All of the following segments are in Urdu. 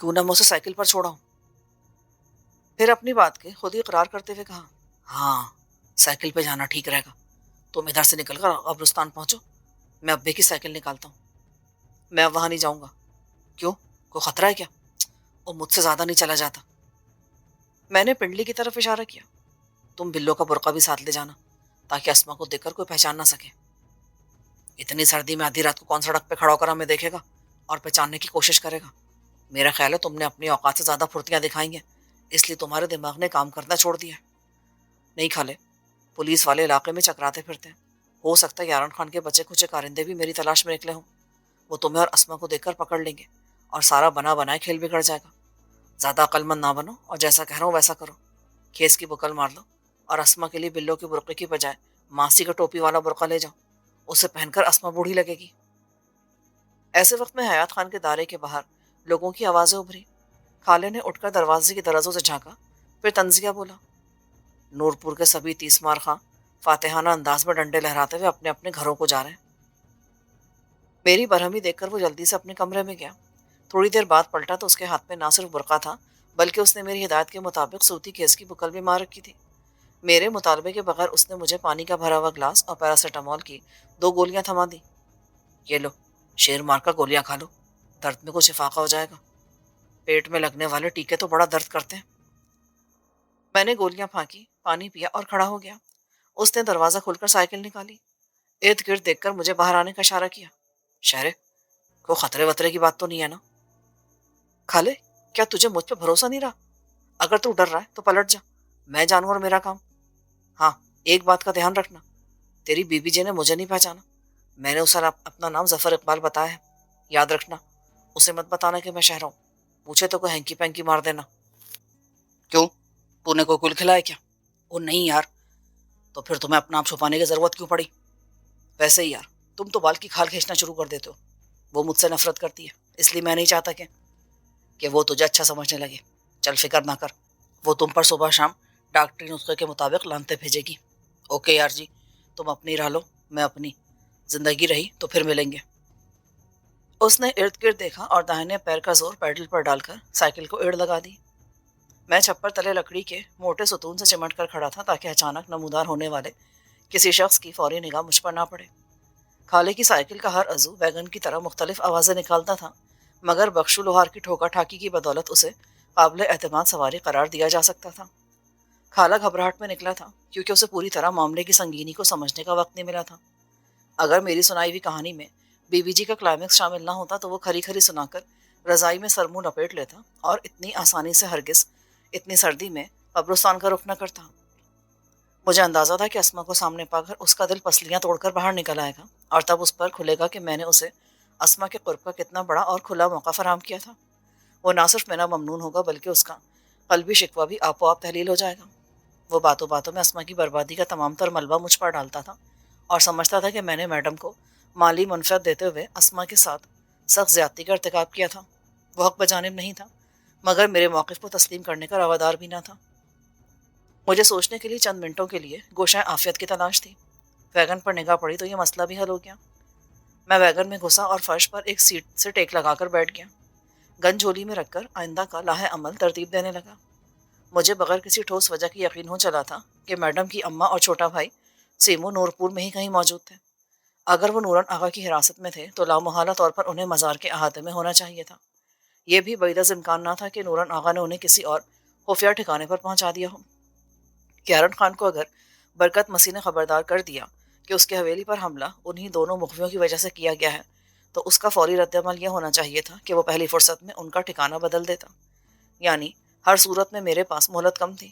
کیوں نہ میں اسے سائیکل پر چھوڑا ہوں؟ پھر اپنی بات کے خود ہی اقرار کرتے ہوئے کہا، ہاں سائیکل پہ جانا ٹھیک رہے گا، تم ادھر سے نکل کر قبرستان پہنچو، میں ابے کی سائیکل نکالتا ہوں۔ میں اب وہاں نہیں جاؤں گا۔ کیوں؟ کوئی خطرہ ہے کیا؟ اور مجھ سے زیادہ نہیں چلا جاتا۔ میں نے پنڈلی کی طرف اشارہ کیا۔ تم بلو کا برقع بھی ساتھ لے جانا تاکہ اسما کو دیکھ کر کوئی پہچان نہ سکے۔ اتنی سردی میں آدھی رات کو کون سڑک پہ کھڑا ہو کر ہمیں دیکھے گا اور پہچاننے کی کوشش کرے گا؟ میرا خیال ہے تم نے اپنی اوقات سے زیادہ پھرتیاں دکھائی ہیں، اس لیے تمہارے دماغ نے کام کرنا چھوڑ دیا ہے۔ نہیں کھالے، پولیس والے علاقے میں چکراتے پھرتے ہیں، ہو سکتا ہے یارن خان کے بچے کچے کارندے بھی میری تلاش میں نکلے ہوں۔ وہ تمہیں اور اسما کو دیکھ کر پکڑ لیں گے اور سارا بنا بنائے کھیل بگڑ جائے گا۔ زیادہ عقل مند نہ بنو اور جیسا کہہ رہا ہوں ویسا کرو۔ کھیس کی بکل مار لو اور اسما کے لیے بلو کے برقعے کی بجائے ماسی کا ٹوپی والا برقع لے جاؤ، اسے پہن کر اسما بوڑھی لگے گی۔ ایسے وقت میں حیات خان کے دائرے کے باہر لوگوں کی آوازیں ابھری۔ خالے نے اٹھ کر دروازے کی درازوں سے جھانکا، پھر طنزیہ بولا، نورپور کے سبھی 30 مار خاں فاتحانہ انداز میں ڈنڈے لہراتے ہوئے اپنے اپنے گھروں کو جا رہے ہیں۔ میری برہمی دیکھ کر وہ جلدی سے اپنے کمرے میں گیا۔ تھوڑی دیر بعد پلٹا تو اس کے ہاتھ میں نہ صرف برقع تھا بلکہ اس نے میری ہدایت کے مطابق صوتی کھیس کی بکل بھی مار رکھی تھی۔ میرے مطالبے کے بغیر اس نے مجھے پانی کا بھرا ہوا گلاس اور پیراسیٹامول کی 2 گولیاں تھما دی۔ یہ لو، شیر مار کر گولیاں کھا لو، درد میں کچھ افاقہ ہو جائے گا۔ پیٹ میں لگنے والے ٹیکے تو بڑا درد کرتے ہیں۔ میں نے گولیاں پھانکی، پانی پیا اور کھڑا ہو گیا۔ اس نے دروازہ کھول کر سائیکل نکالی، ارد گرد دیکھ کر مجھے باہر آنے کا اشارہ کیا۔ شہرے، کوئی خطرے وطرے کی بات تو نہیں ہے نا؟ کھالے، کیا تجھے مجھ پہ بھروسہ نہیں رہا؟ اگر تو ڈر رہا ہے تو پلٹ جا، میں جانوں اور میرا کام۔ ہاں، ایک بات کا دھیان رکھنا، تیری بی بی جی نے مجھے نہیں پہچانا، میں نے اسے اپنا نام ظفر اقبال بتایا ہے، یاد رکھنا، اسے مت بتانا کہ میں شہر ہوں، پوچھے تو کوئی ہینکی پینکی مار دینا۔ کیوں؟ تو نے کوئی کل کھلایا کیا؟ وہ نہیں یار، تو پھر تمہیں اپنا آپ چھپانے کی ضرورت کیوں پڑی؟ ویسے ہی یار، تم تو بال کی کھال کھینچنا شروع کر دیتے ہو۔ وہ مجھ سے نفرت کرتی ہے، اس لیے میں نہیں چاہتا کہ وہ تجھے اچھا سمجھنے لگے۔ چل فکر نہ کر، وہ تم پر صبح شام ڈاکٹری نسخے کے مطابق لانتے بھیجے گی۔ اوکے یار جی، تم اپنی راہ لو، میں اپنی، زندگی رہی تو پھر ملیں گے۔ اس نے ارد گرد دیکھا اور داہنے پیر کا زور پیڈل پر ڈال کر سائیکل کو ایڑ لگا دی۔ میں چھپر تلے لکڑی کے موٹے ستون سے چمٹ کر کھڑا تھا تاکہ اچانک نمودار ہونے والے کسی شخص کی فوری نگاہ مجھ پر نہ پڑے۔ خالے کی سائیکل کا ہر عضو ویگن کی طرح مختلف آوازیں نکالتا تھا، مگر بخشو لوہار کی ٹھوکا ٹھاکی کی بدولت اسے قابل اعتماد سواری قرار دیا جا سکتا تھا۔ خالہ گھبراہٹ میں نکلا تھا کیونکہ اسے پوری طرح معاملے کی سنگینی کو سمجھنے کا وقت نہیں ملا تھا۔ اگر میری سنائی ہوئی کہانی میں بی بی جی کا کلائمیکس شامل نہ ہوتا تو وہ کھری کھری سنا کر رضائی میں سر منہ لپیٹ لیتا اور اتنی آسانی سے ہرگز اتنی سردی میں قبرستان کا رخ نہ کرتا۔ مجھے اندازہ تھا کہ اسما کو سامنے پا کر اس کا دل پسلیاں توڑ کر باہر نکل آئے گا اور تب اس پر کھلے گا کہ میں نے اسے اسما کے قرب کا کتنا بڑا اور کھلا موقع فراہم کیا تھا۔ وہ نہ صرف میرا ممنون ہوگا بلکہ اس کا قلبی شکوہ بھی آپ و آپ تحلیل ہو جائے گا۔ وہ باتوں باتوں میں اسما کی بربادی کا تمام تر ملبہ مجھ پر ڈالتا تھا اور سمجھتا تھا کہ میں نے میڈم کو مالی منفعت دیتے ہوئے اسما کے ساتھ سخت زیادتی کا ارتکاب کیا تھا۔ وہ حق بجانب نہیں تھا، مگر میرے موقف کو تسلیم کرنے کا روادار بھی نہ تھا۔ مجھے سوچنے کے لیے چند منٹوں کے لیے گوشہ عافیت کی تلاش تھی۔ ویگن پر نگاہ پڑی تو یہ مسئلہ بھی حل ہو گیا۔ میں ویگن میں گھسا اور فرش پر ایک سیٹ سے ٹیک لگا کر بیٹھ گیا۔ گن جھولی میں رکھ کر آئندہ کا لاہ عمل ترتیب دینے لگا۔ مجھے بغیر کسی ٹھوس وجہ کی یقین ہو چلا تھا کہ میڈم کی اماں اور چھوٹا بھائی سیمو نورپور میں ہی کہیں موجود تھے۔ اگر وہ نورن آغا کی حراست میں تھے تو لامحالہ طور پر انہیں مزار کے احاطے میں ہونا چاہیے تھا۔ یہ بھی بعید از امکان نہ تھا کہ نورن آغا نے انہیں کسی اور خفیہ ٹھکانے پر پہنچا دیا ہو۔ کیارن خان کو اگر برکت مسیح نے خبردار کر دیا کہ اس کی حویلی پر حملہ انہی دونوں مخفیوں کی وجہ سے کیا گیا ہے تو اس کا فوری رد عمل یہ ہونا چاہیے تھا کہ وہ پہلی فرصت میں ان کا ٹھکانہ بدل دیتا۔ یعنی ہر صورت میں میرے پاس مہلت کم تھی۔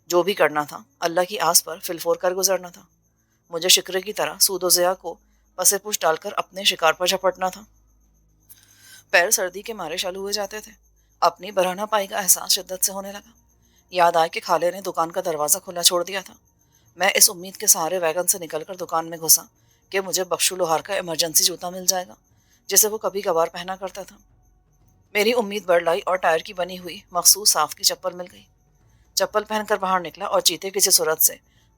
جو بھی کرنا تھا اللہ کی آس پر فلفور کر گزرنا تھا۔ مجھے شکرے کی طرح سود و ضیاء کو پسے پوچھ ڈال کر اپنے شکار پر جھپٹنا تھا۔ پیر سردی کے مارے شل ہوئے جاتے تھے۔ اپنی برہنہ پائی کا احساس شدت سے ہونے لگا۔ یاد آئے کہ خالے نے دکان کا دروازہ کھلا چھوڑ دیا تھا۔ میں اس امید کے سہارے ویگن سے نکل کر دکان میں گھسا کہ مجھے بخشو لوہار کا ایمرجنسی جوتا مل جائے گا جسے وہ کبھی کبھار پہنا کرتا تھا۔ میری امید بڑھ لائی اور ٹائر کی بنی ہوئی مخصوص صاف کی چپل مل گئی۔ چپل پہن کر باہر نکلا اور چیتے کسی صورت سے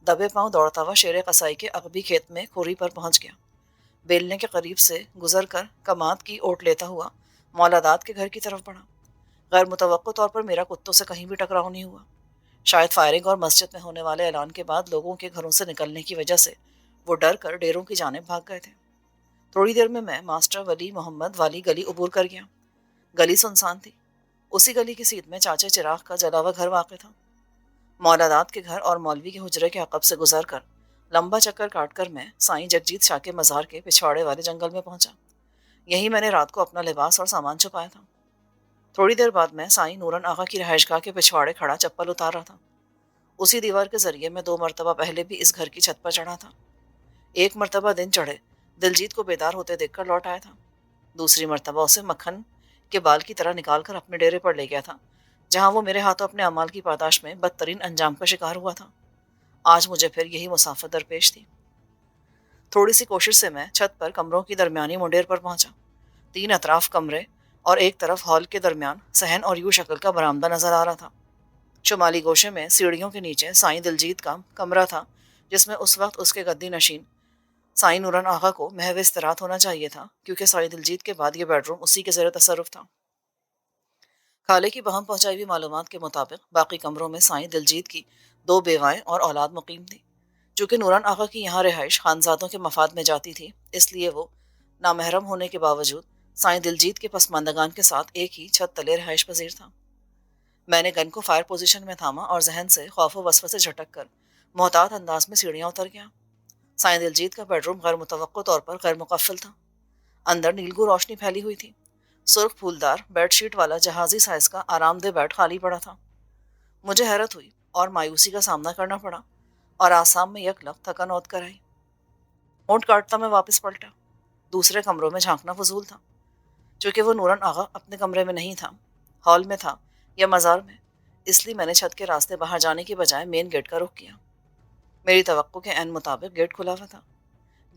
دبے پاؤں دوڑتا ہوا شیر قصائی کے عقبی کھیت میں کھوری پر پہنچ گیا۔ بیلنے کے قریب سے گزر کر کماد کی اوٹ لیتا ہوا مولادات کے گھر کی طرف بڑھا۔ غیر متوقع طور پر میرا کتوں سے کہیں بھی ٹکراؤ نہیں ہوا۔ شاید فائرنگ اور مسجد میں ہونے والے اعلان کے بعد لوگوں کے گھروں سے نکلنے کی وجہ سے وہ ڈر کر ڈیروں کی جانب بھاگ گئے تھے۔ تھوڑی دیر میں ماسٹر ولی محمد والی گلی عبور کر گیا۔ گلی سنسان تھی۔ اسی گلی کی سیدھ میں چاچے چراغ کا جلا ہوا گھر واقع تھا۔ مولادات کے گھر اور مولوی کے حجرے کے عقب سے گزر کر لمبا چکر کاٹ کر میں سائیں جگجیت شاہ کے مزار کے پچھواڑے والے جنگل میں پہنچا۔ یہیں میں نے رات کو اپنا لباس اور سامان چھپایا تھا۔ تھوڑی دیر بعد میں سائیں نورن آغا کی رہائش گاہ کے پچھواڑے کھڑا چپل اتار رہا تھا۔ اسی دیوار کے ذریعے میں 2 مرتبہ پہلے بھی اس گھر کی چھت پر چڑھا تھا۔ ایک مرتبہ دن چڑھے دلجیت کو بیدار ہوتے دیکھ کر لوٹ آیا تھا۔ دوسری مرتبہ اسے مکھن کے بال کی طرح نکال کر اپنے ڈیرے پر لے گیا تھا، جہاں وہ میرے ہاتھوں اپنے اعمال کی پاداش میں بدترین انجام کا شکار ہوا تھا۔ آج مجھے پھر یہی مسافت درپیش تھی۔ تھوڑی سی کوشش سے میں چھت پر کمروں کی درمیانی منڈیر پر پہنچا۔ 3 اطراف کمرے اور ایک طرف ہال کے درمیان صحن اور یو شکل کا برآمدہ نظر آ رہا تھا۔ شمالی گوشے میں سیڑھیوں کے نیچے سائیں دلجیت کا کمرہ تھا، جس میں اس وقت اس کے گدی نشین سائیں نورن آغا کو محو استراحت ہونا چاہیے تھا، کیونکہ سائیں دلجیت کے بعد یہ بیڈ روم اسی کے زیر تصرف تھا۔ خالے کی بہم پہنچائی ہوئی معلومات کے مطابق باقی کمروں میں سائیں دلجیت کی 2 بیوائیں اور اولاد مقیم تھی۔ چونکہ نورن آغا کی یہاں رہائش خانزادوں کے مفاد میں جاتی تھی، اس لیے وہ نامحرم ہونے کے باوجود سائیں دلجیت کے پسماندگان کے ساتھ ایک ہی چھت تلے رہائش پذیر تھا۔ میں نے گن کو فائر پوزیشن میں تھاما اور ذہن سے خوف و وسوسے سے جھٹک کر محتاط انداز میں سیڑھیاں اتر گیا۔ سائیں دلجیت کا بیڈ روم غیر متوقع طور پر غیر مقفل تھا۔ اندر نیلگو روشنی پھیلی ہوئی تھی۔ سرخ پھولدار بیڈ شیٹ والا جہازی سائز کا آرام دہ بیڈ خالی پڑا تھا۔ مجھے حیرت ہوئی اور مایوسی کا سامنا کرنا پڑا اور آسام میں یک لخت تھکن اوت کر آئی۔ اونٹ کاٹتا میں واپس پلٹا۔ دوسرے کمروں میں جھانکنا فضول تھا، چونکہ وہ نورن آغا اپنے کمرے میں نہیں تھا، ہال میں تھا یا مزار میں، اس لیے میں نے چھت کے راستے باہر جانے کی بجائے مین گیٹ کا رخ کیا۔ میری توقع کے عین مطابق گیٹ کھلا ہوا تھا۔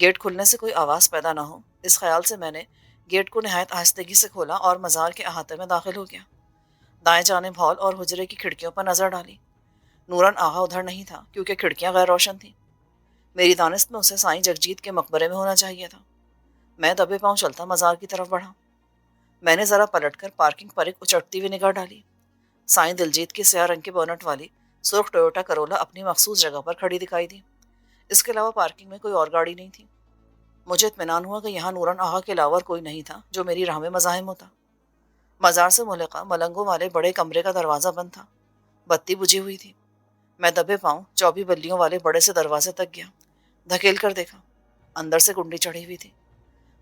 گیٹ کھلنے سے کوئی آواز پیدا نہ ہو، اس خیال سے میں نے گیٹ کو نہایت آہستگی سے کھولا اور مزار کے احاطے میں داخل ہو گیا۔ دائیں جانب ہال اور حجرے کی کھڑکیوں پر نظر ڈالی۔ نورن آغا ادھر نہیں تھا، کیونکہ کھڑکیاں غیر روشن تھیں۔ میری دانست میں اسے سائیں جگجیت کے مقبرے میں ہونا چاہیے تھا۔ میں دبے پاؤں چلتا مزار کی طرف بڑھا۔ میں نے ذرا پلٹ کر پارکنگ پر ایک اچٹتی ہوئی نگاہ ڈالی۔ سائیں دلجیت کی سیاہ رنگ کے بونٹ والی سرخ ٹویوٹا کرولا اپنی مخصوص جگہ پر کھڑی دکھائی دی۔ اس کے علاوہ پارکنگ میں کوئی اور گاڑی نہیں تھی۔ مجھے اطمینان ہوا کہ یہاں نورن آغا کے علاوہ کوئی نہیں تھا جو میری راہ میں مزاحم ہوتا۔ مزار سے ملحقہ ملنگوں والے بڑے کمرے کا دروازہ بند تھا۔ بتی بجھی ہوئی تھی۔ میں دبے پاؤں 24 بلیوں والے بڑے سے دروازے تک گیا۔ دھکیل کر دیکھا، اندر سے کنڈی چڑھی ہوئی تھی۔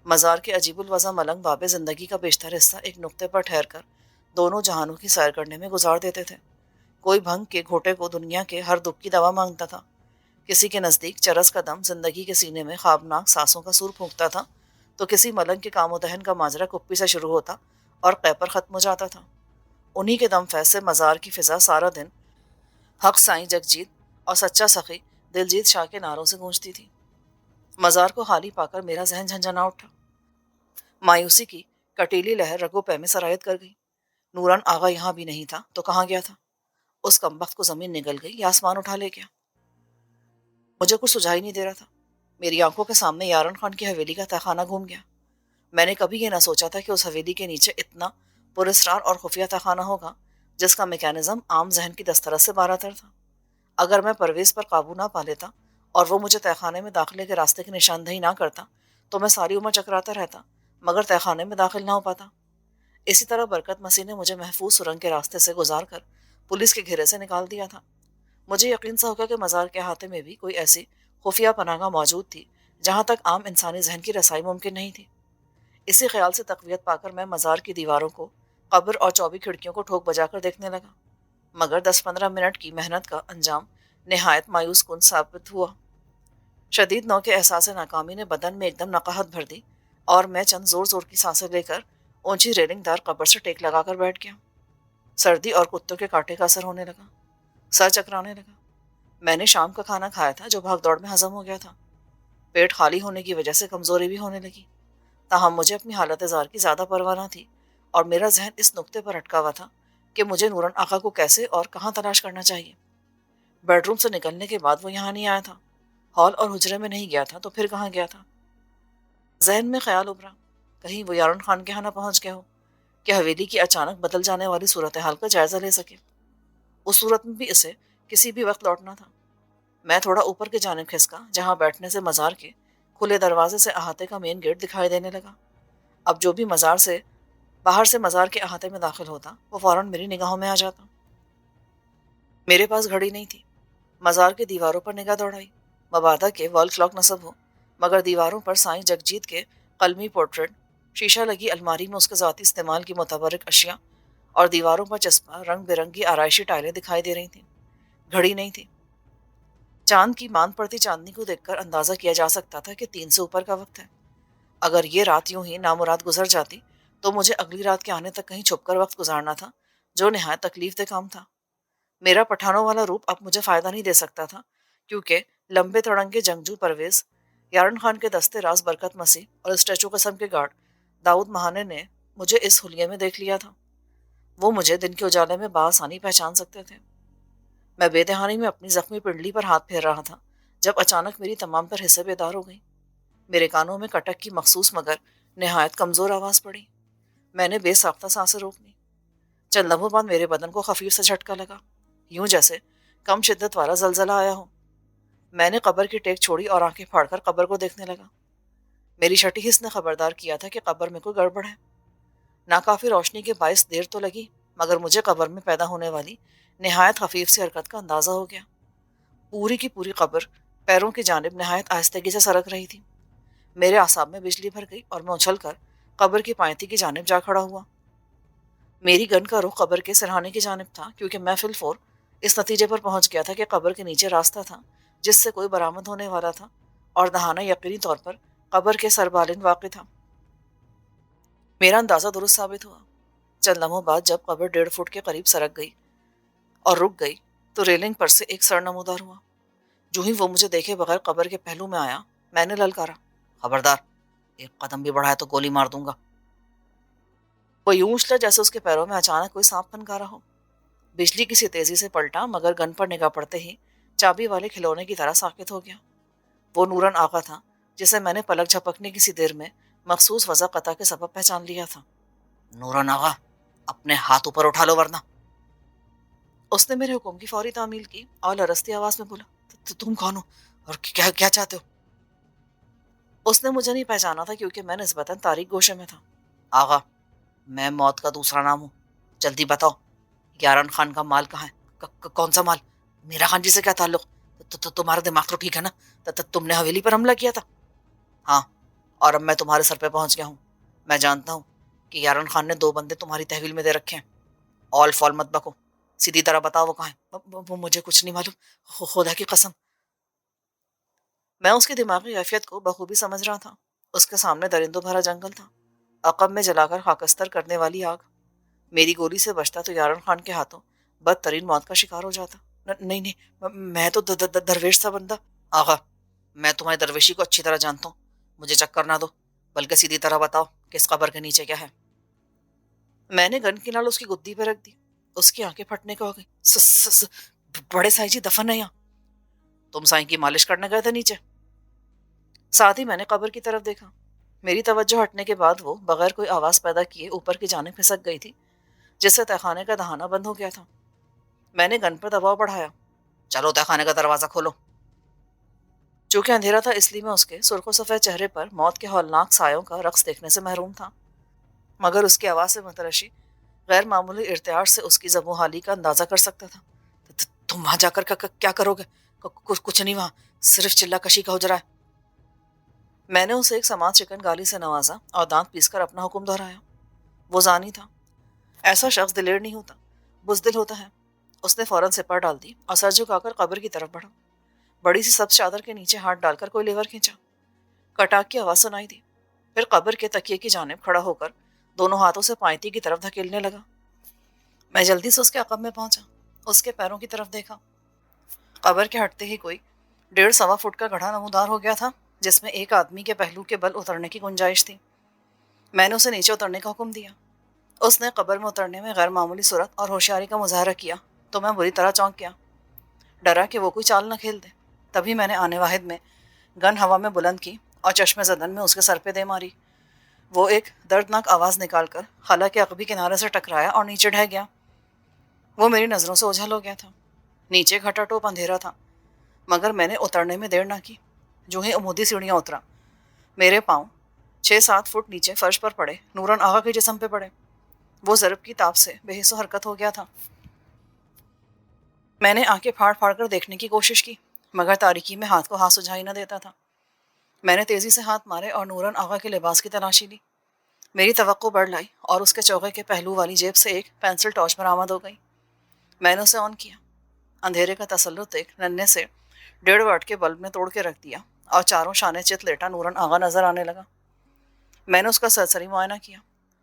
مزار کے عجیب الوضع ملنگ باب زندگی کا بیشتر حصہ ایک نقطے پر ٹھہر کر دونوں جہانوں کی سیر کرنے میں گزار دیتے تھے۔ کوئی بھنگ کے گھوٹے کو دنیا کے ہر دکھ کی دوا مانگتا تھا، کسی کے نزدیک چرس کا دم زندگی کے سینے میں خوابناک سانسوں کا سور پھونکتا تھا، تو کسی ملنگ کے کام و دہن کا ماجرا کپی سے شروع ہوتا اور قے پر ختم ہو جاتا تھا۔ انہی کے دم فیض سے مزار کی فضا سارا دن حق سائیں جگجیت اور سچا سخی دلجیت شاہ کے نعروں سے گونجتی تھی۔ مزار کو خالی پا کر میرا ذہن جھنجھنا اٹھا۔ مایوسی کی کٹیلی لہر رگوں پے میں سرایت کر گئی۔ نورن آغا یہاں بھی نہیں تھا تو کہاں گیا تھا؟ اس کمبخت کو زمین نگل گئی یا آسمان اٹھا لے گیا؟ مجھے کچھ سجھائی نہیں دے رہا تھا۔ میری آنکھوں کے سامنے یارن خان کی حویلی کا تہخانہ گھوم گیا۔ میں نے کبھی یہ نہ سوچا تھا کہ اس حویلی کے نیچے اتنا پراسرار اور خفیہ تہخانہ ہوگا، جس کا میکینزم عام ذہن کی دسترس سے بارہ تر تھا۔ اگر میں پرویز پر قابو نہ پا لیتا اور وہ مجھے تہخانے میں داخلے کے راستے کی نشاندہی نہ کرتا تو میں ساری عمر چکراتا رہتا مگر تہخانے میں داخل نہ ہو پاتا۔ اسی طرح برکت مسیح نے مجھے محفوظ سرنگ کے راستے سے گزار کر پولیس کے گھیرے سے نکال دیا تھا۔ مجھے یقین سا ہوگا کہ مزار کے احاطے میں بھی کوئی ایسی خفیہ پناہ گاہ موجود تھی جہاں تک عام انسانی ذہن کی رسائی ممکن نہیں تھی۔ اسی خیال سے تقویت پا کر میں مزار کی دیواروں کو، قبر اور 24 کھڑکیوں کو ٹھوک بجا کر دیکھنے لگا، مگر 10-15 منٹ کی محنت کا انجام نہایت مایوس کن ثابت ہوا۔ شدید نو کے احساس ناکامی نے بدن میں ایک دم نقاہت بھر دی اور میں چند زور زور کی سانسیں لے کر اونچی ریلنگ دار قبر سے ٹیک لگا کر بیٹھ گیا۔ سردی اور کتوں کے کاٹے کا اثر ہونے لگا، سر چکرانے لگا۔ میں نے شام کا کھانا کھایا تھا جو بھاگ دوڑ میں ہضم ہو گیا تھا۔ پیٹ خالی ہونے کی وجہ سے کمزوری بھی ہونے لگی، تاہم مجھے اپنی حالت زار کی زیادہ پرواہ نہ تھی اور میرا ذہن اس نقطے پر اٹکا ہوا تھا کہ مجھے نورن آقا کو کیسے اور کہاں تلاش کرنا چاہیے۔ بیڈ روم سے نکلنے کے بعد وہ یہاں نہیں آیا تھا، ہال اور حجرے میں نہیں گیا تھا تو پھر کہاں گیا تھا؟ ذہن میں خیال ابھرا، کہیں وہ یارن خان کے یہاں نہ پہنچ گیا ہو، کہ حویلی کی اچانک بدل جانے والی صورتحال کا جائزہ لے سکے۔ اس صورت میں بھی اسے کسی بھی وقت لوٹنا تھا۔ میں تھوڑا اوپر کی جانب کھسکا، جہاں بیٹھنے سے مزار کے کھلے دروازے سے احاطے کا مین گیٹ دکھائی دینے لگا۔ اب جو بھی باہر سے مزار کے احاطے میں داخل ہوتا وہ فوراً میری نگاہوں میں آ جاتا۔ میرے پاس گھڑی نہیں تھی۔ مزار کی دیواروں پر نگاہ دوڑائی، مبادا کے وال کلاک نصب ہو، مگر دیواروں پر سائیں جگجیت کے قلمی پورٹریٹ، شیشہ لگی الماری میں اس کے ذاتی استعمال کی متبرک اشیاء اور دیواروں پر چسپاں رنگ برنگی آرائشی ٹائلیں دکھائی دے رہی تھیں۔ گھڑی نہیں تھی۔ چاند کی ماند پڑتی چاندنی کو دیکھ کر اندازہ کیا جا سکتا تھا کہ 3 سے اوپر کا وقت ہے۔ اگر یہ رات یوں ہی نامراد گزر جاتی تو مجھے اگلی رات کے آنے تک کہیں چھپ کر وقت گزارنا تھا، جو نہایت تکلیف دہ کام تھا۔ میرا پٹھانوں والا روپ اب مجھے فائدہ نہیں دے سکتا تھا، کیونکہ لمبے تڑنگے جنگجو پرویز، یارن خان کے دستے راز برکت مسیح اور اسٹیچو قسم کے گارڈ داؤد مہانے نے مجھے اس حلیے میں دیکھ لیا تھا۔ وہ مجھے دن کے اجالے میں بآسانی پہچان سکتے تھے۔ میں بے دہانی میں اپنی زخمی پنڈلی پر ہاتھ پھیر رہا تھا جب اچانک میری تمام تر حصے بیدار ہو گئی۔ میرے کانوں میں کٹک کی مخصوص مگر نہایت کمزور آواز پڑی۔ میں نے بے ساختہ سانسیں روک لی۔ چند لمحوں بعد میرے بدن کو خفیف سے جھٹکا لگا، یوں جیسے کم شدت والا زلزلہ آیا ہو۔ میں نے قبر کی ٹیک چھوڑی اور آنکھیں پھاڑ کر قبر کو دیکھنے لگا۔ میری چھٹی حس نے خبردار کیا تھا کہ قبر میں کوئی گڑبڑ ہے۔ ناکافی روشنی کے باعث دیر تو لگی، مگر مجھے قبر میں پیدا ہونے والی نہایت خفیف سی حرکت کا اندازہ ہو گیا۔ پوری کی پوری قبر پیروں کی جانب نہایت آہستگی سے سرک رہی تھی۔ میرے اعصاب میں بجلی بھر گئی اور میں اچھل کر قبر کی پائنتی کی جانب جا کھڑا ہوا۔ میری گن کا رخ قبر کے سرہانے کی جانب تھا، کیونکہ میں فی الفور اس نتیجے پر پہنچ گیا تھا کہ قبر کے نیچے راستہ تھا جس سے کوئی برآمد ہونے والا تھا، اور دہانہ یقینی طور پر قبر کے سربالن واقع تھا۔ میرا اندازہ درست ثابت ہوا۔ چند لمحوں بعد جب قبر 1.5 فٹ کے قریب سرک گئی اور رک گئی تو ریلنگ پر سے ایک سر نمودار ہوا۔ جو ہی وہ مجھے دیکھے بغیر قبر کے پہلو میں آیا، میں نے للکارا، خبردار، ایک قدم بھی بڑھایا تو گولی مار دوں گا۔ وہ یوں اچھلا جیسے اس کے پیروں میں اچانک کوئی سانپ پھنکارا ہو۔ بجلی کسی تیزی سے پلٹا، مگر گن پر نگاہ پڑتے ہی چابی والے کھلونے کی طرح ساکت ہو گیا۔ وہ نورن آقا تھا، جسے میں نے پلک جھپکنے کسی دیر میں مخصوص وضع قطع کے سبب پہچان لیا تھا۔ نورن آقا، اپنے ہاتھ اوپر اٹھا لو ورنہ۔ اس نے میرے حکم کی فوری تعمیل کی اور لرزتی آواز میں بولا، تم کون ہو اور کیا چاہتے ہو؟ اس نے مجھے نہیں پہچانا تھا، کیونکہ میں نسبتاً تاریک گوشے میں تھا۔ آغا، میں موت کا دوسرا نام ہوں، جلدی بتاؤ، یارن خان کا مال کہاں ہے؟ کون سا مال؟ میرا خان جی سے کیا تعلق؟ تمہارا دماغ تو ٹھیک ہے نا؟ تم نے حویلی پر حملہ کیا تھا؟ ہاں، اور اب میں تمہارے سر پہ پہنچ گیا ہوں۔ میں جانتا ہوں کہ یارن خان نے 2 بندے تمہاری تحویل میں دے رکھے ہیں۔ آل فال مت بکو، سیدھی طرح بتاؤ وہ کہاں ہے۔ وہ مجھے کچھ نہیں معلوم، خدا کی قسم۔ میں اس کی دماغی کیفیت کو بخوبی سمجھ رہا تھا۔ اس کے سامنے درندوں بھرا جنگل تھا، عقب میں جلا کر خاکستر کرنے والی آگ۔ میری گولی سے بچتا تو یارن خان کے ہاتھوں بدترین موت کا شکار ہو جاتا۔ نہیں، میں تو درویش تھا بندہ۔ آغا، میں تمہاری درویشی کو اچھی طرح جانتا ہوں، مجھے چکر نہ دو، بلکہ سیدھی طرح بتاؤ کہ اس قبر کے نیچے کیا ہے۔ میں نے گن کی نال اس کی گدی پہ رکھ دی۔ اس کی آنکھیں پھٹنے کو ہو گئی۔ بڑے سائی جی دفن ہے یہاں۔ تم سائیں کی مالش کرنے گئے تھے نیچے؟ ساتھ ہی میں نے قبر کی طرف دیکھا۔ میری توجہ ہٹنے کے بعد وہ بغیر کوئی آواز پیدا کیے اوپر کی جانب پھسک گئی تھی، جس سے تہخانے کا دہانہ بند ہو گیا تھا۔ میں نے گن پر دباؤ بڑھایا، چلو تہخانے کا دروازہ کھولو۔ چونکہ اندھیرا تھا، اس لیے میں اس کے سرخ و سفید چہرے پر موت کے ہولناک سایوں کا رقص دیکھنے سے محروم تھا، مگر اس کی آواز سے متراشی غیر معمولی ارتعاش سے اس کی زبوں حالی کا اندازہ کر سکتا تھا۔ تم وہاں جا کر کیا کرو گے؟ کچھ نہیں، وہاں صرف چلہ کشی کا اجرا ہے۔ میں نے اسے ایک سماعت چکن گالی سے نوازا اور دانت پیس کر اپنا حکم دہرایا۔ وہ زانی تھا۔ ایسا شخص دلیر نہیں ہوتا، بزدل ہوتا ہے۔ اس نے فوراً سپر ڈال دی اور سر جھکا کر قبر کی طرف بڑھا۔ بڑی سی سبز چادر کے نیچے ہاتھ ڈال کر کوئی لیور کھینچا۔ کٹاک کی آواز سنائی دی۔ پھر قبر کے تکیے کی جانب کھڑا ہو کر دونوں ہاتھوں سے پائنتی کی طرف دھکیلنے لگا۔ میں جلدی سے اس کے عقب میں پہنچا، اس کے پیروں کی طرف دیکھا۔ قبر کے ہٹتے ہی کوئی 1.5 فٹ کا گڑھا نمودار ہو گیا تھا، جس میں ایک آدمی کے پہلو کے بل اترنے کی گنجائش تھی۔ میں نے اسے نیچے اترنے کا حکم دیا۔ اس نے قبر میں اترنے میں غیر معمولی سرعت اور ہوشیاری کا مظاہرہ کیا تو میں بری طرح چونک گیا، ڈرا کہ وہ کوئی چال نہ کھیل دے۔ تبھی میں نے آنے واحد میں گن ہوا میں بلند کی اور چشم زدن میں اس کے سر پہ دے ماری۔ وہ ایک دردناک آواز نکال کر خالہ کے عقبی کنارے سے ٹکرایا اور نیچے ڈھہ گیا۔ وہ میری نظروں سے اوجھل ہو گیا تھا۔ نیچے گھٹا ٹوپ اندھیرا تھا، مگر میں نے اترنے میں دیر نہ کی۔ جو ہی عمودی سیڑھیاں اترا، میرے پاؤں 6-7 فٹ نیچے فرش پر پڑے، نورن آغا کے جسم پہ پڑے۔ وہ ضرب کی تاب سے بے حس و حرکت ہو گیا تھا۔ میں نے آنکھیں پھاڑ پھاڑ کر دیکھنے کی کوشش کی، مگر تاریکی میں ہاتھ کو ہاتھ سجھائی نہ دیتا تھا۔ میں نے تیزی سے ہاتھ مارے اور نورن آغا کے لباس کی تلاشی لی۔ میری توقع بڑھ لائی اور اس کے چوغے کے پہلو والی جیب سے ایک پینسل ٹارچ برآمد ہو گئی۔ میں نے اسے آن کیا۔ اندھیرے کا تسلط ایک ننھے سے 1.5 واٹ کے بلب نے توڑ کے رکھ دیا اور چاروں شانے چت لیٹا نورن آغا نظر آنے لگا۔ میں نے اس کا سرسری معائنہ کیا۔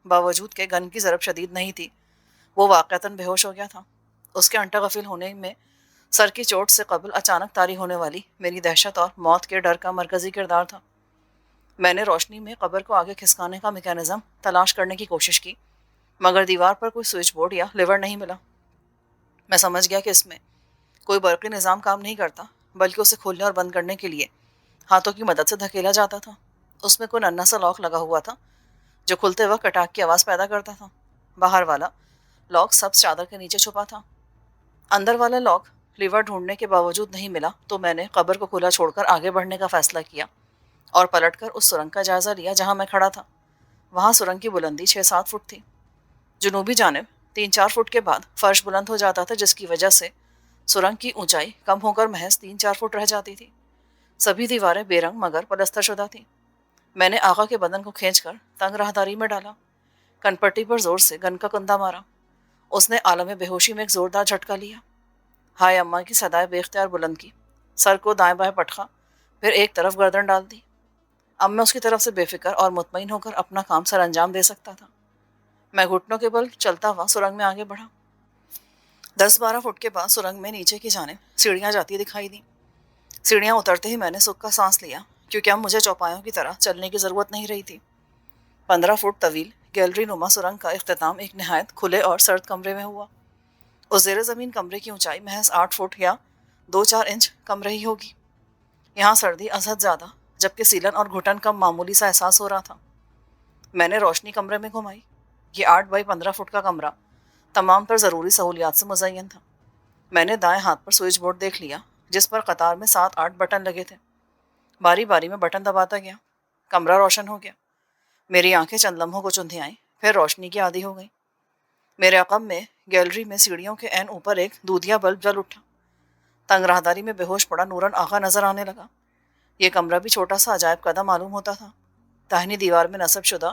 باوجود کہ گن کی ضرب شدید نہیں تھی، وہ واقعتاً بے ہوش ہو گیا تھا۔ اس کے انٹا غفل ہونے میں سر کی چوٹ سے قبل اچانک طاری ہونے والی میری دہشت اور موت کے ڈر کا مرکزی کردار تھا۔ میں نے روشنی میں قبر کو آگے کھسکانے کا میکینزم تلاش کرنے کی کوشش کی، مگر دیوار پر کوئی سوئچ بورڈ یا لیور نہیں ملا۔ میں سمجھ گیا کہ اس میں کوئی برقی نظام کام نہیں کرتا، بلکہ اسے کھولنے اور بند کرنے کے لیے ہاتھوں کی مدد سے دھکیلا جاتا تھا۔ اس میں کوئی ننھا سا لاک لگا ہوا تھا جو کھلتے وقت کٹاک کی آواز پیدا کرتا تھا۔ باہر والا لاک سبز چادر کے نیچے چھپا تھا۔ اندر والا لاک لیور ڈھونڈنے کے باوجود نہیں ملا تو میں نے قبر کو کھلا چھوڑ کر آگے بڑھنے کا فیصلہ کیا اور پلٹ کر اس سرنگ کا جائزہ لیا جہاں میں کھڑا تھا۔ وہاں سرنگ کی بلندی 6-7 فٹ تھی۔ جنوبی جانب 3-4 فٹ کے بعد فرش بلند ہو جاتا تھا، جس کی وجہ سے سرنگ کی اونچائی کم ہو کر محض 3-4 فٹ رہ جاتی تھی۔ سبھی دیواریں بے رنگ مگر پلستر شدہ تھیں۔ میں نے آغا کے بدن کو کھینچ کر تنگ راہداری میں ڈالا، کنپٹی پر زور سے گن کا کندہ مارا۔ اس نے عالم بے ہوشی میں ایک زوردار جھٹکا لیا۔ ہائے اماں کی صدائے بے اختیار بلند کی، سر کو دائیں بائیں پٹخا، پھر ایک طرف گردن ڈال دی۔ اب میں اس کی طرف سے بے فکر اور مطمئن ہو کر اپنا کام سر انجام دے سکتا تھا۔ میں گھٹنوں کے بل چلتا ہوا سرنگ میں آگے بڑھا۔ 10-12 فٹ کے بعد سرنگ میں نیچے کی جانب سیڑھیاں جاتی دکھائی دیں۔ سیڑھیاں اترتے ہی میں نے سکھ کا سانس لیا، کیونکہ اب مجھے چوپایوں کی طرح چلنے کی ضرورت نہیں رہی تھی۔ 15 فٹ طویل گیلری نما سرنگ کا اختتام ایک نہایت کھلے اور سرد کمرے میں ہوا۔ اس زیر زمین کمرے کی اونچائی محض 8 فٹ یا 2-4 انچ کم رہی ہوگی۔ یہاں سردی ازحد زیادہ، جبکہ سیلن اور گھٹن کم معمولی سا احساس ہو رہا تھا۔ میں نے روشنی کمرے میں گھمائی۔ یہ 8 بائی 15 فٹ کا کمرہ تمام تر ضروری سہولیات سے مزین تھا۔ میں نے دائیں ہاتھ پر سوئچ بورڈ دیکھ لیا، جس پر قطار میں 7-8 بٹن لگے تھے۔ باری باری میں بٹن دباتا گیا، کمرہ روشن ہو گیا۔ میری آنکھیں چند لمحوں کو چندھی آئیں، پھر روشنی کی عادی ہو گئیں۔ میرے عقب میں گیلری میں سیڑھیوں کے عین اوپر ایک دودھیا بلب جل اٹھا۔ تنگ راہداری میں بے ہوش پڑا نورن آغا نظر آنے لگا۔ یہ کمرہ بھی چھوٹا سا عجائب قدہ معلوم ہوتا تھا۔ داہنی دیوار میں نصب شدہ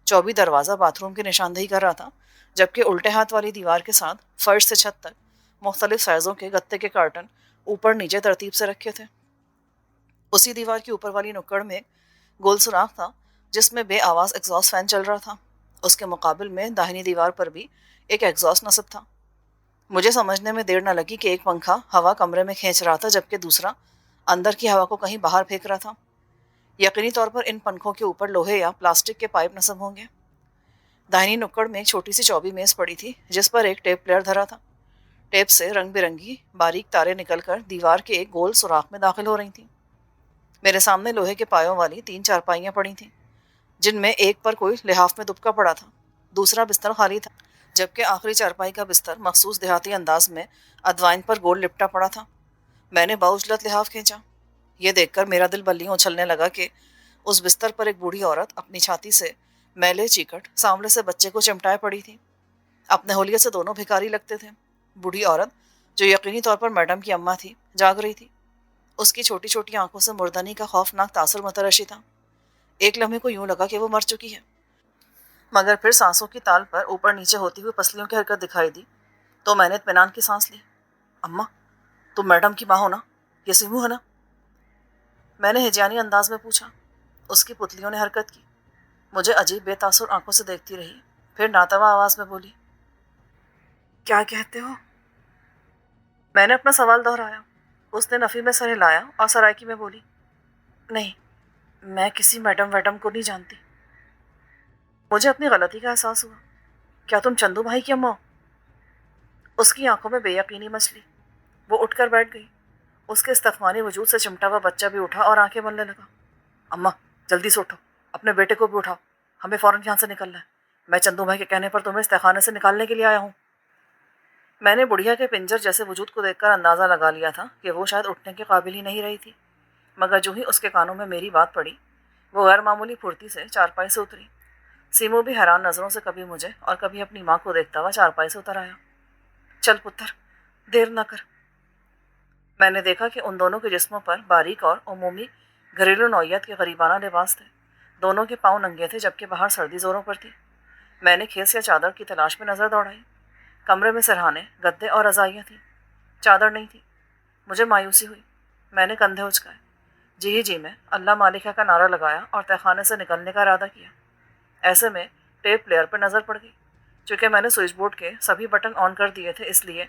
چوبی دروازہ باتھ روم کی نشاندہی کر رہا تھا، جبکہ الٹے ہاتھ والی دیوار کے ساتھ فرش سے چھت تک مختلف سائزوں کے گتے کے کارٹن اوپر نیچے ترتیب سے رکھے تھے۔ اسی دیوار کی اوپر والی نکڑ میں گول سوراخ تھا، جس میں بے آواز ایگزاسٹ فین چل رہا تھا۔ اس کے مقابل میں داہنی دیوار پر بھی ایک ایگزاسٹ نصب تھا۔ مجھے سمجھنے میں دیر نہ لگی کہ ایک پنکھا ہوا کمرے میں کھینچ رہا تھا، جبکہ دوسرا اندر کی ہوا کو کہیں باہر پھینک رہا تھا۔ یقینی طور پر ان پنکھوں کے اوپر لوہے یا پلاسٹک کے پائپ نصب ہوں گے۔ داہنی نکڑ میں ایک چھوٹی سی چوبی میز پڑی تھی، جس پر ایک ٹیپ پلیئر دھرا تھا۔ ٹیپ سے رنگ برنگی باریک تاریں نکل کر دیوار کے ایک گول سوراخ میں داخل ہو رہی تھیں۔ میرے سامنے لوہے کے پایوں والی 3 چارپائیاں پڑی تھیں، جن میں ایک پر کوئی لحاف میں دبکا پڑا تھا، دوسرا بستر خالی تھا، جبکہ آخری چارپائی کا بستر مخصوص دیہاتی انداز میں ادوائن پر گول لپٹا پڑا تھا۔ میں نے باؤجلت لحاف کھینچا۔ یہ دیکھ کر میرا دل بلیوں اچھلنے لگا کہ اس بستر پر ایک بوڑھی عورت اپنی چھاتی سے میلے چیکٹ سانوڑے سے بچے کو چمٹائے پڑی تھی۔ اپنے ہولیا سے دونوں بھکاری لگتے تھے۔ بوڑھی عورت، جو یقینی طور پر میڈم کی اماں تھی، جاگ رہی تھی۔ اس کی چھوٹی چھوٹی آنکھوں سے مردنی کا خوفناک تاثر مترشی تھا۔ ایک لمحے کو یوں لگا کہ وہ مر چکی ہے، مگر پھر سانسوں کی تال پر اوپر نیچے ہوتی ہوئی پسلیوں کی حرکت دکھائی دی تو میں نے اطمینان کی سانس لی۔ اماں، تم میڈم کی ماں ہو نا؟ یہ سیمو ہے نا؟ میں نے ہجیانی انداز میں پوچھا۔ اس کی پتلیوں نے حرکت کی، مجھے عجیب بے تاثر آنکھوں سے دیکھتی رہی، پھر ناتوا آواز میں بولی، کیا کہتے ہو؟ میں نے اپنا سوال دہرایا۔ اس نے نفی میں سر ہلایا اور سرائکی میں بولی، نہیں، میں کسی میڈم ویڈم کو نہیں جانتی۔ مجھے اپنی غلطی کا احساس ہوا۔ کیا تم چندو بھائی کی اماں ہو؟ اس کی آنکھوں میں بے یقینی مچلی۔ وہ اٹھ کر بیٹھ گئی۔ اس کے استخوانی وجود سے چمٹا ہوا بچہ بھی اٹھا اور آنکھیں ملنے لگا۔ اماں، جلدی سے اٹھو، اپنے بیٹے کو بھی اٹھاؤ، ہمیں فوراً یہاں سے نکلنا ہے، میں چندو بھائی کے کہنے پر تمہیں اس تہخانے سے نکالنے کے لیے آیا ہوں۔ میں نے بڑھیا کے پنجر جیسے وجود کو دیکھ کر اندازہ لگا لیا تھا کہ وہ شاید اٹھنے کے قابل ہی نہیں رہی تھی، مگر جو ہی اس کے کانوں میں میری بات پڑی وہ غیر معمولی پھرتی سے چارپائی سے اتری۔ سیمو بھی حیران نظروں سے کبھی مجھے اور کبھی اپنی ماں کو دیکھتا ہوا چارپائی سے اتر آیا۔ چل پتر، دیر نہ کر۔ میں نے دیکھا کہ ان دونوں کے جسموں پر باریک اور عمومی گھریلو نوعیت کے غریبانہ لباس تھے۔ دونوں کے پاؤں ننگے تھے جبکہ باہر سردی زوروں پر تھی۔ میں نے کھیس یا چادر کی تلاش میں نظر دوڑائی۔ کمرے میں سرہانے، گدے اور رضائیاں تھیں، چادر نہیں تھی۔ مجھے مایوسی ہوئی۔ میں نے کندھے اچکائے، جی ہی جی میں اللہ مالکہ کا نعرہ لگایا اور تہخانے سے نکلنے کا ارادہ کیا۔ ایسے میں ٹیپ پلیئر پر نظر پڑ گئی۔ چونکہ میں نے سوئچ بورڈ کے سبھی بٹن آن کر دیے تھے اس لیے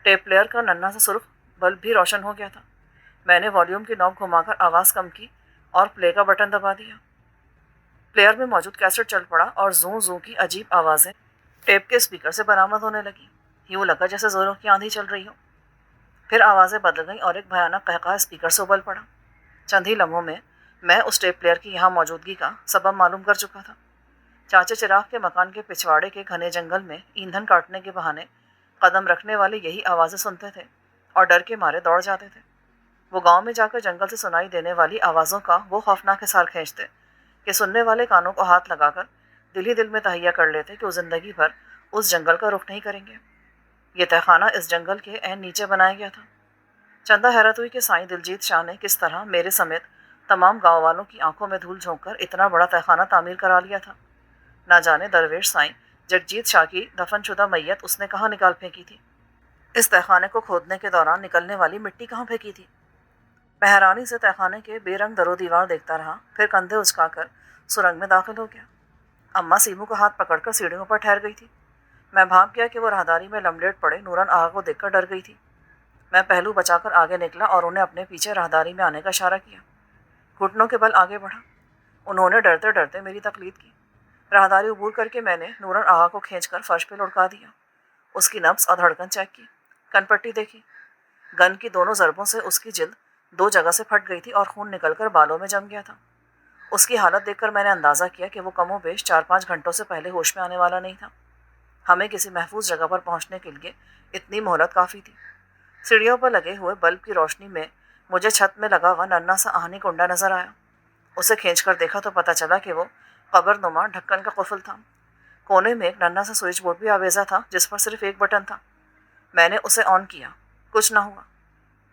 ٹیپ پلیئر کا ننھا سا سرخ بلب بھی روشن ہو گیا تھا۔ میں نے والیوم کی نوب گھما کر آواز کم کی اور پلے کا بٹن دبا دیا۔ پلیئر میں موجود کیسٹ چل پڑا اور زوں زوں کی عجیب آوازیں ٹیپ کے اسپیکر سے برآمد ہونے لگی۔ یوں لگا جیسے زوروں کی آندھی چل رہی ہو۔ پھر آوازیں بدل گئیں اور ایک بھیانک قہقہ اسپیکر سے ابل پڑا۔ چند ہی لمحوں میں اس ٹیپ پلیئر کی یہاں موجودگی کا سبب معلوم کر چکا تھا۔ چاچے چراغ کے مکان کے پچھواڑے کے گھنے جنگل میں ایندھن کاٹنے کے بہانے قدم رکھنے والے یہی آوازیں سنتے تھے اور ڈر کے مارے دوڑ جاتے تھے۔ وہ گاؤں میں جا کر جنگل سے سنائی دینے والی آوازوں کا وہ خوفناک حصار کھینچتے کہ سننے والے کانوں کو ہاتھ لگا کر دل ہی دل میں تہیہ کر لیتے کہ وہ زندگی بھر اس جنگل کا رخ نہیں کریں گے۔ یہ تہخانہ اس جنگل کے عین نیچے بنایا گیا تھا۔ چندہ حیرت ہوئی کہ سائیں دلجیت شاہ نے کس طرح میرے سمیت تمام گاؤں والوں کی آنکھوں میں دھول جھونک کر اتنا بڑا تہخانہ تعمیر کرا لیا تھا۔ نہ جانے درویش سائیں جگجیت شاہ کی دفن شدہ میت اس نے کہاں نکال پھینکی تھی، اس تہخانے کو کھودنے کے دوران نکلنے والی مٹی کہاں پھینکی تھی۔ میں حیرانی سے تہخانے کے بے رنگ در و دیوار دیکھتا رہا، پھر کندھے اچکا کر سرنگ میں داخل ہو گیا۔ اماں سیمو کا ہاتھ پکڑ کر سیڑھیوں پر ٹھہر گئی تھی۔ میں بھانپ گیا کہ وہ راہداری میں لملیٹ پڑے نورن آغا کو دیکھ کر ڈر گئی تھی۔ میں پہلو بچا کر آگے نکلا اور انہیں اپنے پیچھے راہداری میں آنے کا اشارہ کیا۔ گھٹنوں کے بل آگے بڑھا۔ انہوں نے ڈرتے ڈرتے میری تقلید کی۔ راہداری عبور کر کے میں نے نورن آغا کو کھینچ کر فرش پہ لڑکا دیا۔ اس کی نبض اور دھڑکن چیک کی، کن پٹی دیکھی۔ گن کی دونوں ضربوں سے اس کی جلد دو جگہ سے پھٹ گئی تھی اور خون نکل کر بالوں میں جم گیا تھا۔ اس کی حالت دیکھ کر میں نے اندازہ کیا کہ وہ کم و بیش 4-5 گھنٹوں سے پہلے ہوش میں آنے والا نہیں تھا۔ ہمیں کسی محفوظ جگہ پر پہنچنے کے لیے اتنی مہلت کافی تھی۔ سیڑھیوں پر لگے ہوئے بلب کی روشنی میں مجھے چھت میں لگا ہوا ننھا سا آہنی کنڈا نظر آیا۔ اسے کھینچ کر دیکھا تو پتہ چلا کہ وہ قبر نما ڈھکن کا قفل تھا۔ کونے میں ایک ننھا سا سوئچ بورڈ بھی آویزا تھا جس پر صرف ایک بٹن تھا۔ میں نے اسے آن کیا، کچھ نہ ہوا۔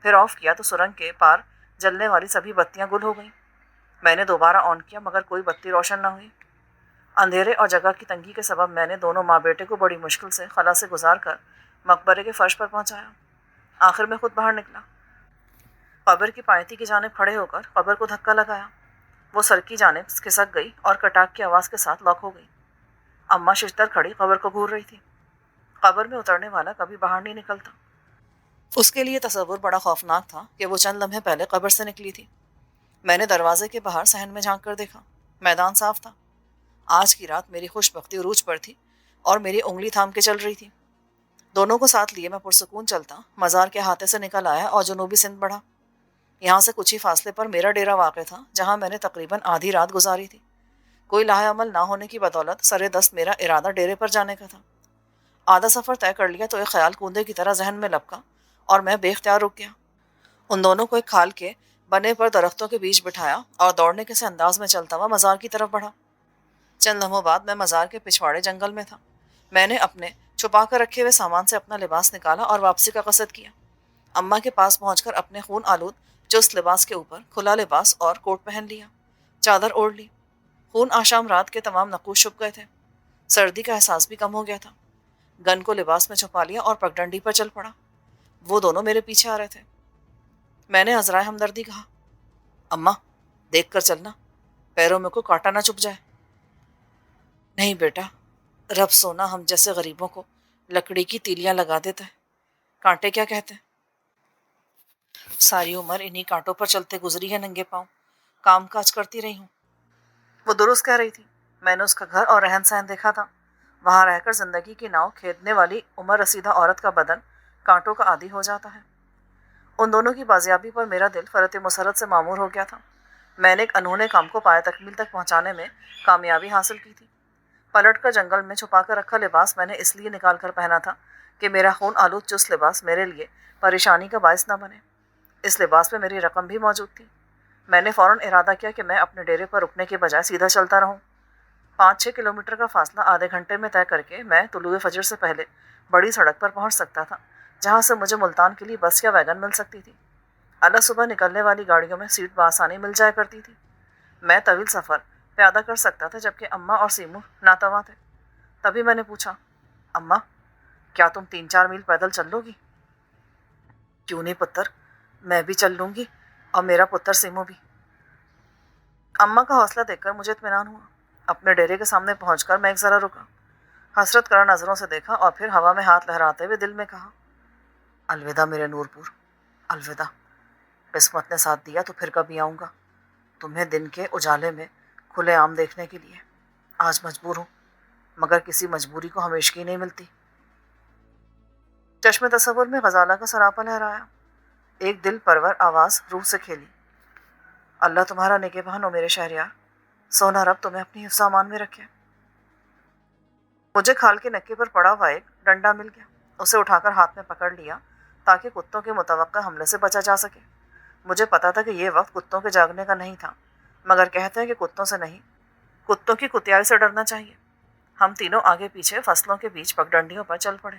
پھر آف کیا تو سرنگ کے پار جلنے والی سبھی بتیاں گل ہو گئیں۔ میں نے دوبارہ آن کیا مگر کوئی بتی روشن نہ ہوئی۔ اندھیرے اور جگہ کی تنگی کے سبب میں نے دونوں ماں بیٹے کو بڑی مشکل سے خلا سے گزار کر مقبرے کے فرش پر پہنچایا۔ آخر میں خود باہر نکلا۔ قبر کی پائیتی کی جانب کھڑے ہو کر قبر کو دھکا لگایا۔ وہ سر کی جانب کھسک گئی اور کٹاک کی آواز کے ساتھ لاک ہو گئی۔ اماں ششتر کھڑی قبر کو گھور رہی تھی۔ قبر میں اترنے والا کبھی باہر نہیں نکلتا۔ اس کے لیے تصور بڑا خوفناک تھا کہ وہ چند لمحے پہلے قبر سے نکلی تھی۔ میں نے دروازے کے باہر صحن میں جھانک کر دیکھا، میدان صاف تھا۔ آج کی رات میری خوش بختی عروج پر تھی اور میری انگلی تھام کے چل رہی تھی۔ دونوں کو ساتھ لیے میں پرسکون چلتا مزار کے احاطے سے نکل آیا اور جنوبی سندھ بڑھا۔ یہاں سے کچھ ہی فاصلے پر میرا ڈیرا واقع تھا جہاں میں نے تقریباً آدھی رات گزاری تھی۔ کوئی لاہ عمل نہ ہونے کی بدولت سرے دست میرا ارادہ ڈیرے پر جانے کا تھا۔ آدھا سفر طے کر لیا تو ایک خیال کوندے کی طرح ذہن میں لپکا اور میں بے اختیار رک گیا۔ ان دونوں کو ایک کھال کے بنے پر درختوں کے بیچ بٹھایا اور دوڑنے کے سے انداز میں چلتا ہوا مزار کی طرف بڑھا۔ چند لمحوں بعد میں مزار کے پچھواڑے جنگل میں تھا۔ میں نے اپنے چھپا کر رکھے ہوئے سامان سے اپنا لباس نکالا اور واپسی کا قصد کیا۔ اماں کے پاس پہنچ کر اپنے خون آلود چست لباس کے اوپر کھلا لباس اور کوٹ پہن لیا، چادر اوڑھ لی۔ خون آشام رات کے تمام نقوش چھپ گئے تھے۔ سردی کا احساس بھی کم ہو گیا تھا۔ گن کو لباس میں چھپا لیا اور پگڈنڈی پر چل پڑا۔ وہ دونوں میرے پیچھے آ رہے تھے۔ میں نے عذرائے ہمدردی کہا، اماں دیکھ کر چلنا، پیروں میں کوئی کانٹا نہ چپ جائے۔ نہیں بیٹا، رب سونا ہم جیسے غریبوں کو لکڑی کی تیلیاں لگا دیتا ہے، کانٹے کیا کہتے ہیں؟ ساری عمر انہی کانٹوں پر چلتے گزری ہے ننگے پاؤں، کام کاج کرتی رہی ہوں۔ وہ درست کہہ رہی تھی۔ میں نے اس کا گھر اور رہن سہن دیکھا تھا۔ وہاں رہ کر زندگی کی ناؤ کھیدنے والی عمر رسیدہ عورت کا بدن کانٹوں کا عادی ہو جاتا ہے۔ ان دونوں کی بازیابی پر میرا دل فرط مسرت سے معمور ہو گیا تھا۔ میں نے ایک انہونے کام کو پایہ تکمیل تک پہنچانے میں کامیابی حاصل کی تھی۔ پلٹ کر جنگل میں چھپا کر رکھا لباس میں نے اس لیے نکال کر پہنا تھا کہ میرا خون آلود چست لباس میرے لیے پریشانی کا باعث نہ بنے۔ اس لباس میں میری رقم بھی موجود تھی۔ میں نے فوراً ارادہ کیا کہ میں اپنے ڈیرے پر رکنے کے بجائے سیدھا چلتا رہوں۔ 5-6 کلومیٹر کا فاصلہ آدھے گھنٹے میں طے کر کے میں طلوع فجر سے پہلے بڑی سڑک پر پہنچ سکتا تھا، جہاں سے مجھے ملتان کے لیے بس یا ویگن مل سکتی تھی۔ الگ صبح نکلنے والی گاڑیوں میں سیٹ بآسانی مل جایا کرتی تھی۔ میں طویل سفر پیادہ کر سکتا تھا، جبکہ اماں اور سیمو ناتواں تھے۔ تبھی میں نے پوچھا، اماں، کیا تم 3-4 میل پیدل چل لو گی؟ کیوں نہیں پتر، میں بھی چل لوں گی، اور میرا پتر سیمو بھی۔ اماں کا حوصلہ دیکھ کر مجھے اطمینان ہوا۔ اپنے ڈیرے کے سامنے پہنچ کر میں ایک ذرا رکا، حسرت کرا نظروں سے دیکھا اور پھر ہوا میں ہاتھ لہراتے ہوئے دل میں کہا، الوداع میرے نور پور، الوداع۔ قسمت نے ساتھ دیا تو پھر کبھی آؤں گا تمہیں دن کے اجالے میں کھلے عام دیکھنے کے لیے۔ آج مجبور ہوں، مگر کسی مجبوری کو ہمیشگی نہیں ملتی۔ چشم تصور میں غزالہ کا سراپا لہرایا، ایک دل پرور آواز روح سے کھیلی، اللہ تمہارا نگہبان ہو میرے شہریار، سونا رب تمہیں اپنی حفظ امان میں رکھے۔ مجھے کھال کے نکے پر پڑا ہوا ایک ڈنڈا مل گیا، اسے اٹھا کر ہاتھ میں پکڑ لیا تاکہ کتوں کے متوقع حملے سے بچا جا سکے۔ مجھے پتا تھا کہ یہ وقت کتوں کے جاگنے کا نہیں تھا، مگر کہتے ہیں کہ کتوں سے نہیں، کتوں کی کتیائی سے ڈرنا چاہیے۔ ہم تینوں آگے پیچھے فصلوں کے بیچ پگڈنڈیوں پر چل پڑے۔